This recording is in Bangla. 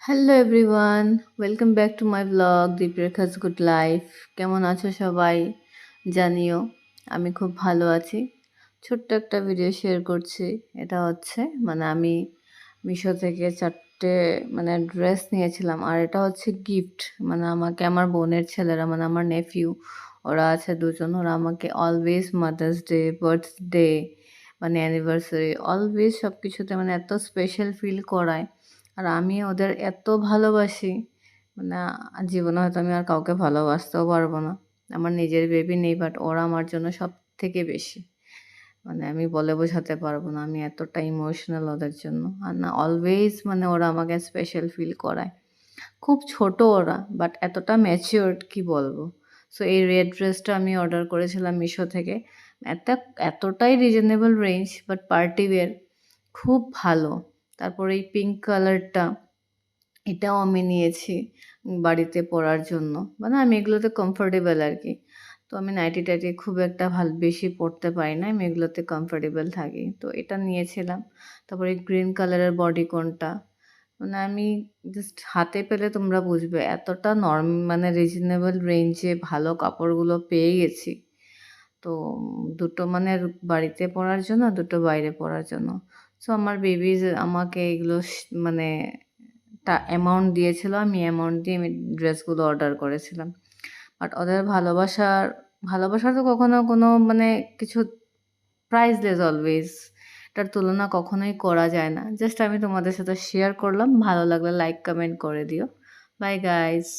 Hello everyone, welcome back to my blog Deeprekha's good life. কেমন আছো সবাই? জানিও। আমি খুব ভালো আছি। ছোট্ট একটা ভিডিও শেয়ার করছি। এটা হচ্ছে আমি মিশো থেকে 4টে ড্রেস নিয়েছিলাম, আর এটা হচ্ছে গিফট। আমাকে আমার বোনের ছেলেরা, আমার নেফিউ, ওরা আছে দুজন। ওরা আমাকে always mother's day, birthday, anniversary, always সব কিছুতে এত স্পেশাল ফিল করায়। আর আমি ওদের এত ভালোবাসি, মানে জীবনে হয়তো আমি আর কাউকে ভালোবাসতেও পারবো না। আমার নিজের বেবি নেই, বাট ওরা আমার জন্য সব থেকে বেশি। আমি বলে বোঝাতে পারবো না, আমি এতটা ইমোশনাল ওদের জন্য। আর না, অলওয়েজ ওরা আমাকে স্পেশাল ফিল করায়। খুব ছোট ওরা, বাট এতটা ম্যাচিওরড কি বলবো। সো এই রেড ড্রেসটা আমি অর্ডার করেছিলাম মিশো থেকে। এত এতটাই reasonable range, but party wear, খুব ভালো। তারপরে এই পিঙ্ক কালারটা, এটাও আমি নিয়েছি বাড়িতে পরার জন্য। আমি এগুলোতে কমফোর্টেবল আর কি। তো আমি নাইটি টাইটি খুব একটা বেশি পরতে পারি না, আমি এগুলোতে কমফোর্টেবল থাকি, তো এটা নিয়েছিলাম। তারপরে গ্রিন কালারের বডিকনটা, আমি জাস্ট হাতে পেলে তোমরা বুঝবে এতটা রিজনেবল রেঞ্জে ভালো কাপড়গুলো পেয়ে গেছি। তো দুটো বাড়িতে পরার জন্য, দুটো বাইরে পরার জন্য। সো আমার বেবিজ আমাকে এগুলো মানে অ্যামাউন্ট দিয়েছিল, আমি অ্যামাউন্ট দিয়ে আমি ড্রেসগুলো অর্ডার করেছিলাম। বাট ওদের ভালোবাসা তো কখনো কোনো কিছু প্রাইসলেস অলওয়েজ। এটার তুলনা কখনোই করা যায় না। জাস্ট আমি তোমাদের সাথে শেয়ার করলাম। ভালো লাগলে লাইক কমেন্ট করে দিও। Bye guys.